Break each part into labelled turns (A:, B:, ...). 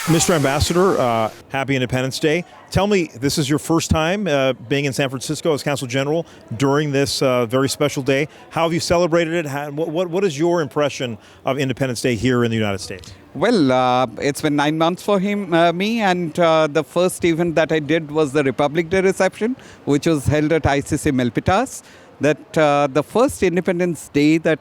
A: Mr. Ambassador, happy Independence Day. Tell me, this is your first time being in San Francisco as Consul General during this very special day. How have you celebrated it? What is your impression of Independence Day here in the United States?
B: Well, it's been 9 months for me, and the first event that I did was the Republic Day reception, which was held at ICC Milpitas. That the first Independence Day that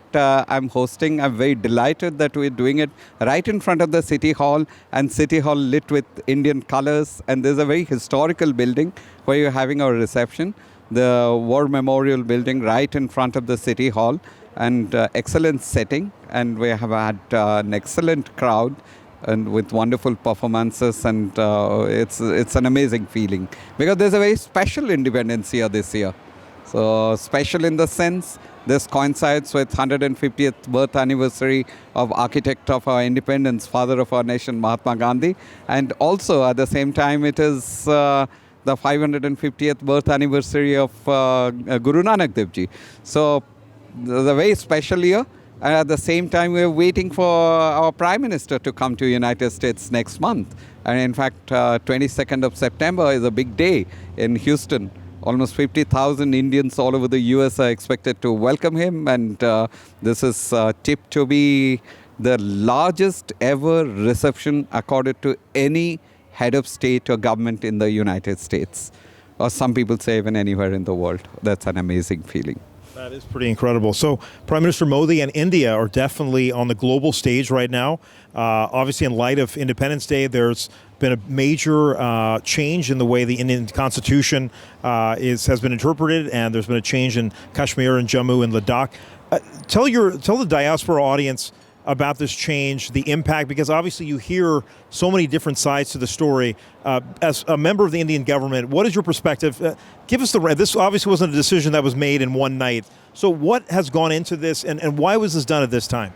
B: I'm hosting, I'm very delighted that we're doing it right in front of the City Hall, and City Hall lit with Indian colors, and there's a very historical building where you're having our reception, the War Memorial building right in front of the City Hall, and excellent setting, and we have had an excellent crowd and with wonderful performances, and it's an amazing feeling because there's a very special independence here this year. So special in the sense this coincides with 150th birth anniversary of architect of our independence, father of our nation, Mahatma Gandhi, and also at the same time it is the 550th birth anniversary of Guru Nanak Dev Ji. So the very special year, and at the same time we're waiting for our Prime Minister to come to United States next month. And in fact, 22nd of September is a big day in Houston. Almost 50,000 Indians all over the US are expected to welcome him, and this is tipped to be the largest ever reception accorded to any head of state or government in the United States, or some people say even anywhere in the world. That's an amazing feeling.
A: That is pretty incredible. So Prime Minister Modi and India are definitely on the global stage right now. Obviously, in light of Independence Day, there's been a major change in the way the Indian Constitution has been interpreted, and there's been a change in Kashmir and Jammu and Ladakh. Tell the diaspora audience about this change, the impact, because obviously you hear so many different sides to the story. As a member of the Indian government, what is your perspective? Give us this obviously wasn't a decision that was made in one night. So what has gone into this, and why was this done at this time?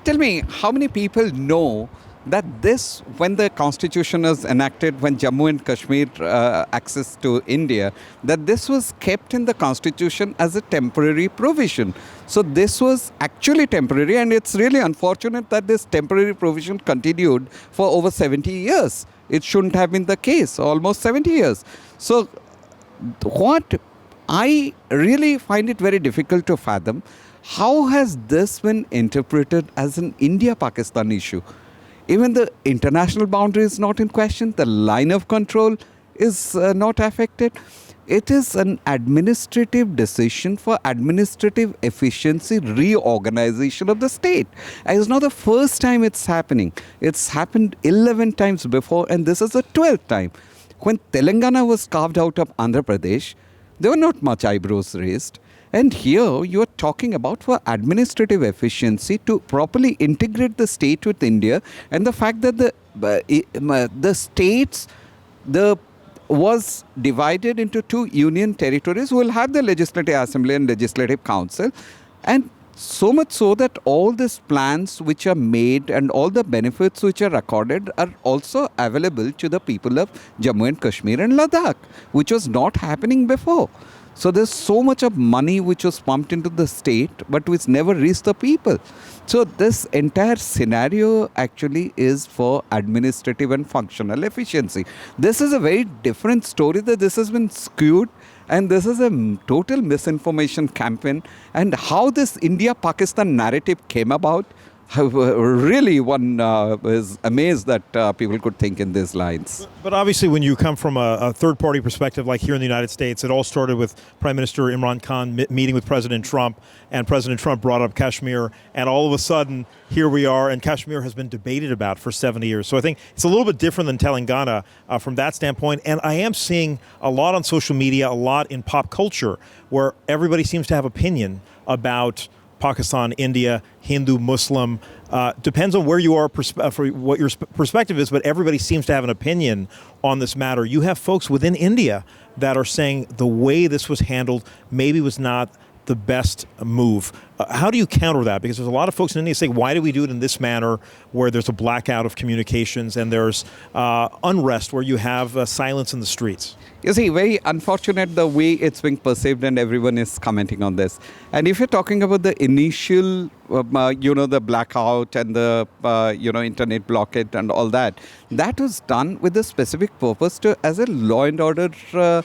B: Tell me, how many people know that this, when the constitution was enacted, when Jammu and Kashmir access to India, that this was kept in the constitution as a temporary provision. So this was actually temporary, and it's really unfortunate that this temporary provision continued for over 70 years. It shouldn't have been the case, almost 70 years. So what I really find it very difficult to fathom, how has this been interpreted as an India-Pakistan issue? Even the international boundary is not in question. The line of control is not affected. It is an administrative decision for administrative efficiency, reorganization of the state. And it's not the first time it's happening. It's happened 11 times before, and this is the 12th time. When Telangana was carved out of Andhra Pradesh, there were not much eyebrows raised. And here you are talking about for administrative efficiency to properly integrate the state with India, and the fact that the states was divided into two union territories who will have the legislative assembly and legislative council, and so much so that all these plans which are made and all the benefits which are accorded are also available to the people of Jammu and Kashmir and Ladakh, which was not happening before. So there's so much of money which was pumped into the state, but which never reached the people. So this entire scenario actually is for administrative and functional efficiency. This is a very different story, that this has been skewed, and this is a total misinformation campaign. And how this India-Pakistan narrative came about, really one is amazed that people could think in these lines.
A: But obviously when you come from a third-party perspective, like here in the United States, it all started with Prime Minister Imran Khan meeting with President Trump, and President Trump brought up Kashmir, and all of a sudden, here we are, and Kashmir has been debated about for 70 years. So I think it's a little bit different than Telangana from that standpoint, and I am seeing a lot on social media, a lot in pop culture, where everybody seems to have opinion about Pakistan, India, Hindu, Muslim, depends on where you are for what your perspective is, but everybody seems to have an opinion on this matter. You have folks within India that are saying the way this was handled maybe was not the best move. How do you counter that? Because there's a lot of folks in India saying, why do we do it in this manner where there's a blackout of communications and there's unrest where you have silence in the streets?
B: You see, very unfortunate the way it's being perceived and everyone is commenting on this. And if you're talking about the initial, the blackout and the, internet blockade and all that, that was done with a specific purpose as a law and order, to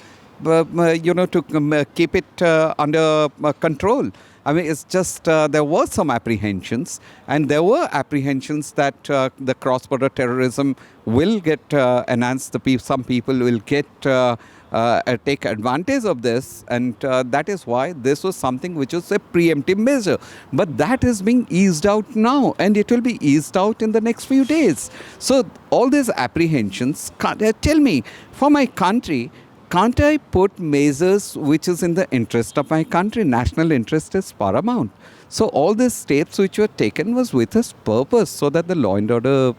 B: keep it under control. I mean, it's just there were some apprehensions, and there were apprehensions that the cross-border terrorism will get enhanced. Some people will get take advantage of this, and that is why this was something which was a preemptive measure. But that is being eased out now, and it will be eased out in the next few days. So all these apprehensions, tell me, for my country, can't I put measures which is in the interest of my country? National interest is paramount. So all these steps which were taken was with this purpose, so that the law and order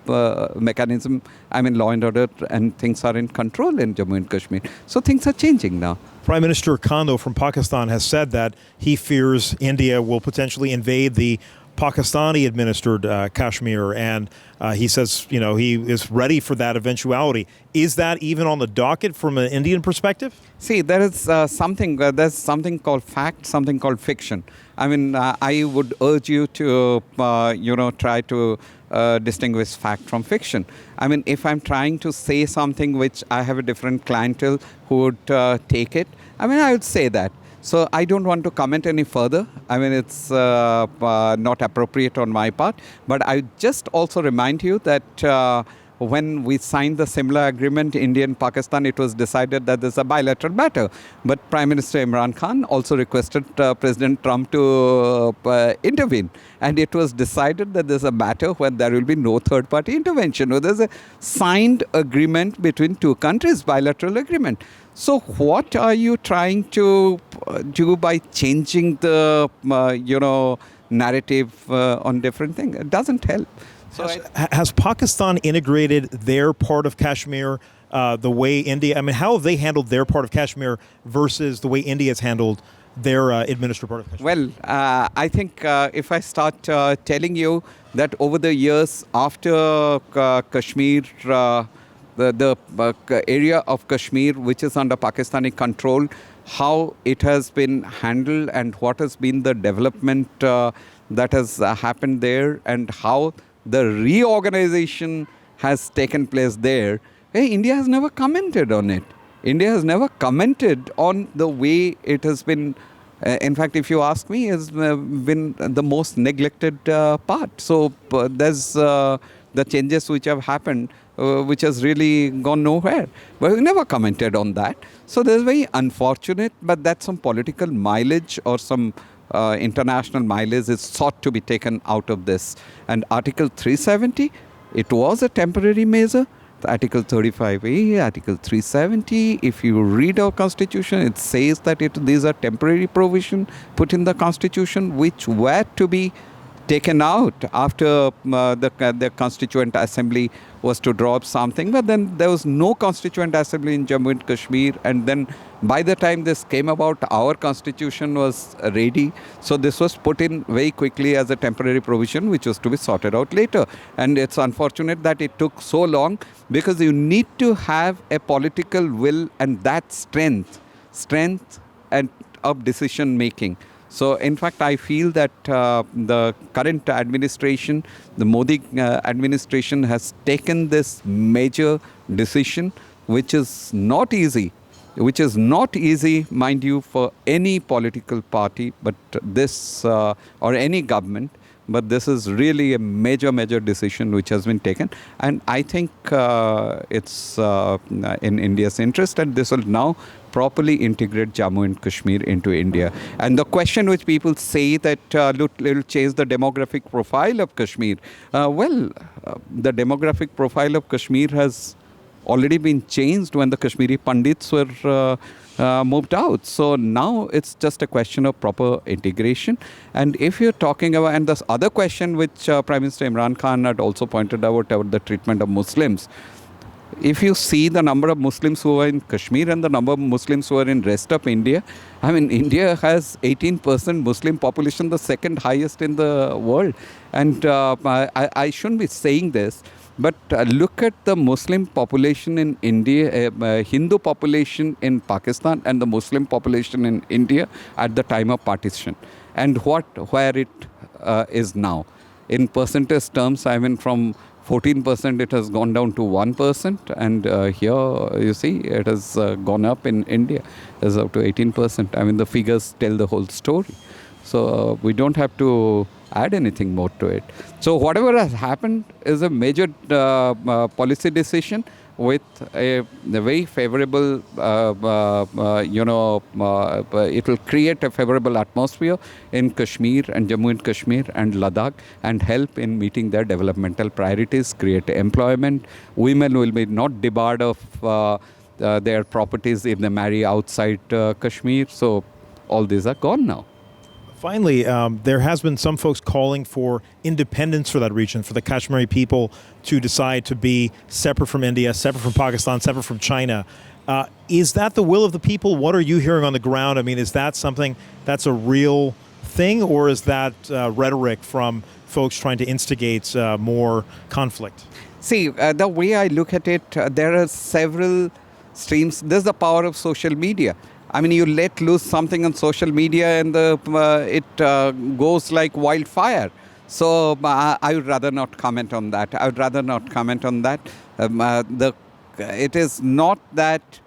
B: mechanism, law and order and things are in control in Jammu and Kashmir. So things are changing now.
A: Prime Minister Khan, though, from Pakistan has said that he fears India will potentially invade the Pakistani-administered Kashmir, and he says, he is ready for that eventuality. Is that even on the docket from an Indian perspective?
B: See, there is there's something called fact, something called fiction. I would urge you to, try to distinguish fact from fiction. If I'm trying to say something which I have a different clientele who would take it, I would say that. So I don't want to comment any further. It's not appropriate on my part. But I just also remind you that when we signed the similar agreement, India and Pakistan, it was decided that this is a bilateral matter. But Prime Minister Imran Khan also requested President Trump to intervene. And it was decided that there's a matter when there will be no third-party intervention. There's a signed agreement between two countries, bilateral agreement. So what are you trying to do by changing the, narrative on different things? It doesn't help. So
A: has Pakistan integrated their part of Kashmir the way India, how have they handled their part of Kashmir versus the way India has handled their administered part of Kashmir?
B: Well, I think if I start telling you that over the years after Kashmir, the area of Kashmir which is under Pakistani control, how it has been handled and what has been the development that has happened there, and how the reorganization has taken place there. India has never commented on it. India has never commented on the way it has been, in fact, if you ask me, has been the most neglected part. So there's the changes which have happened, which has really gone nowhere. But we never commented on that. So that's very unfortunate, but that's some political mileage or some international mileage is sought to be taken out of this. And Article 370, it was a temporary measure. The Article 35A, Article 370, if you read our Constitution, it says that these are temporary provisions put in the Constitution which were to be taken out after the Constituent Assembly was to draw up something. But then there was no Constituent Assembly in Jammu and Kashmir, and then by the time this came about, our Constitution was ready. So this was put in very quickly as a temporary provision which was to be sorted out later. And it's unfortunate that it took so long, because you need to have a political will and that strength and of decision making. So, in fact, I feel that the current administration, the Modi administration, has taken this major decision, which is not easy. Mind you, for any political party, but this, or any government. But this is really a major decision which has been taken. And I think it's in India's interest, and this will now properly integrate Jammu and Kashmir into India. And the question which people say that it will change the demographic profile of Kashmir. The demographic profile of Kashmir has already been changed when the Kashmiri Pandits were moved out. So now it's just a question of proper integration. And if you're talking about, and this other question which Prime Minister Imran Khan had also pointed out about the treatment of Muslims, If you see the number of Muslims who are in Kashmir and the number of Muslims who are in rest of India, I mean, India has 18% Muslim population, the second highest in the world. And I shouldn't be saying this, but look at the Muslim population in India, Hindu population in Pakistan, and the Muslim population in India at the time of partition, and where it is now. In percentage terms, I mean, from 14% it has gone down to 1%, and here you see it has gone up in India. It's up to 18%. I mean, the figures tell the whole story. So we don't have to add anything more to it. So whatever has happened is a major policy decision with a very favorable, it will create a favorable atmosphere in Kashmir and Jammu and Kashmir and Ladakh, and help in meeting their developmental priorities, create employment. Women will be not debarred of their properties if they marry outside Kashmir. So all these are gone now.
A: Finally, there has been some folks calling for independence for that region, for the Kashmiri people to decide to be separate from India, separate from Pakistan, separate from China. Is that the will of the people? What are you hearing on the ground? I mean, is that something that's a real thing, or is that rhetoric from folks trying to instigate more conflict?
B: See, the way I look at it, there are several streams. There's the power of social media. I mean, you let loose something on social media and it goes like wildfire. So I would rather not comment on that. It is not that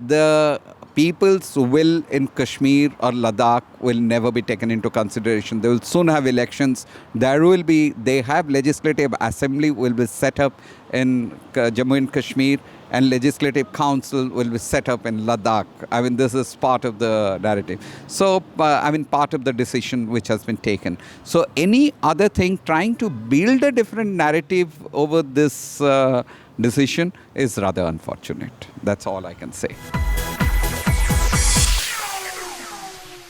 B: the people's will in Kashmir or Ladakh will never be taken into consideration. They will soon have elections. They have legislative assembly will be set up in Jammu and Kashmir, and legislative council will be set up in Ladakh. I mean, this is part of the narrative. So, part of the decision which has been taken. So, any other thing trying to build a different narrative over this decision is rather unfortunate. That's all I can say.